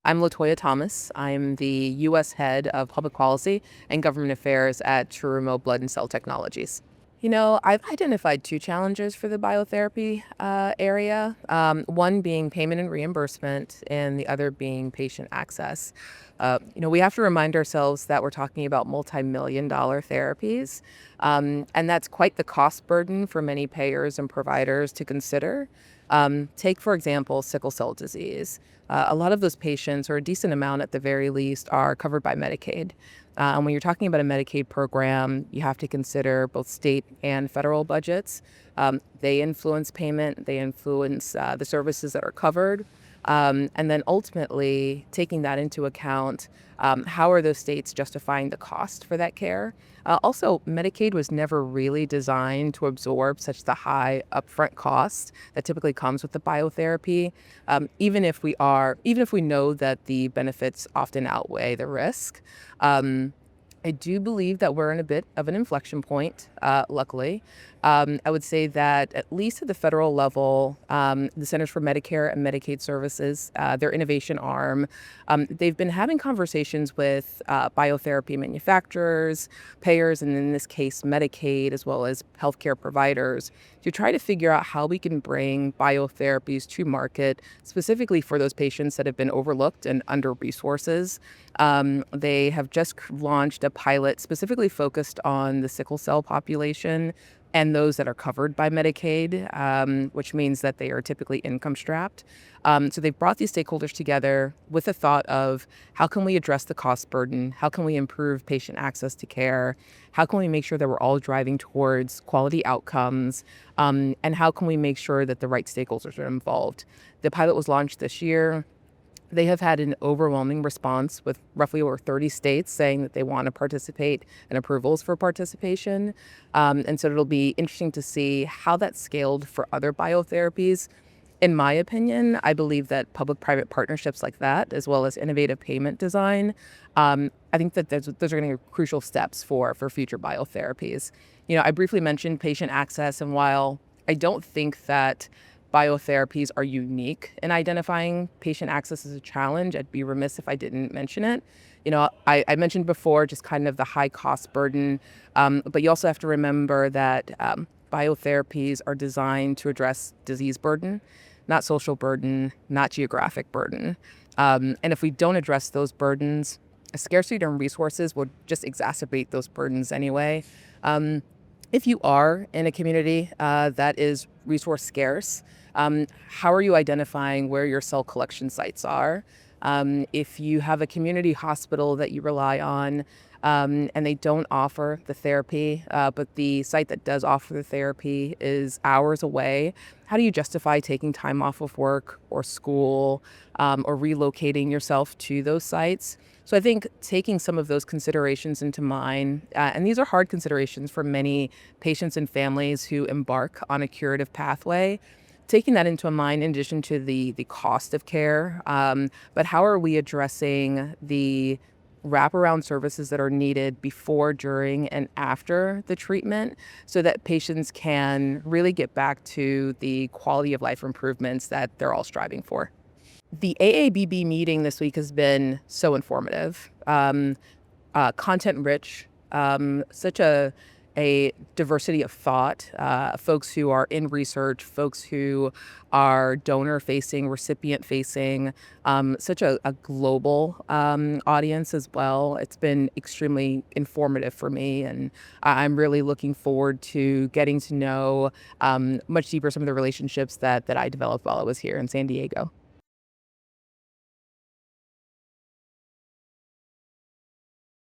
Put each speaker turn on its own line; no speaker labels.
I'm Latoya Thomas. I'm the U.S. Head of Public Policy and Government Affairs at Teurmo Blood and Cell Technologies. I've identified two challenges for the biotherapy area, one being payment and reimbursement, and the other being patient access. We have to remind ourselves that we're talking about multi-million-dollar therapies, and that's quite the cost burden for many payers and providers to consider. Take, for example, sickle cell disease. A lot of those patients, or a decent amount at the very least, are covered by Medicaid. And when you're talking about a Medicaid program, you have to consider both state and federal budgets. They influence payment, they influence the services that are covered. And then ultimately, taking that into account, how are those states justifying the cost for that care? Also, Medicaid was never really designed to absorb such the high upfront cost that typically comes with the biotherapy. Even if we know that the benefits often outweigh the risk. I do believe that we're in a bit of an inflection point, luckily. I would say that at least at the federal level, the Centers for Medicare and Medicaid Services, their innovation arm, they've been having conversations with biotherapy manufacturers, payers, and in this case, Medicaid, as well as healthcare providers, to try to figure out how we can bring biotherapies to market, specifically for those patients that have been overlooked and under resources. They have just launched a pilot specifically focused on the sickle cell population and those that are covered by Medicaid, which means that they are typically income strapped. So they've brought these stakeholders together with the thought of how can we address the cost burden? How can we improve patient access to care? How can we make sure that we're all driving towards quality outcomes? And how can we make sure that the right stakeholders are involved? The pilot was launched this year. They have had an overwhelming response with roughly over 30 states saying that they want to participate and approvals for participation. And so it'll be interesting to see how that's scaled for other biotherapies. In my opinion, I believe that public-private partnerships like that, as well as innovative payment design, I think that those are going to be crucial steps for future biotherapies. I briefly mentioned patient access, and while I don't think that biotherapies are unique in identifying patient access as a challenge, I'd be remiss if I didn't mention it. I mentioned before just kind of the high cost burden, but you also have to remember that biotherapies are designed to address disease burden, not social burden, not geographic burden. And if we don't address those burdens, a scarcity in resources will just exacerbate those burdens anyway. If you are in a community that is resource scarce, how are you identifying where your cell collection sites are? If you have a community hospital that you rely on and they don't offer the therapy, but the site that does offer the therapy is hours away, how do you justify taking time off of work or school or relocating yourself to those sites? So I think taking some of those considerations into mind, and these are hard considerations for many patients and families who embark on a curative pathway, taking that into mind in addition to the cost of care, but how are we addressing the wraparound services that are needed before, during, and after the treatment so that patients can really get back to the quality of life improvements that they're all striving for. The AABB meeting this week has been so informative, content rich, such a diversity of thought, folks who are in research, folks who are donor facing, recipient facing, such a global audience as well. It's been extremely informative for me, and I'm really looking forward to getting to know much deeper some of the relationships that I developed while I was here in San Diego.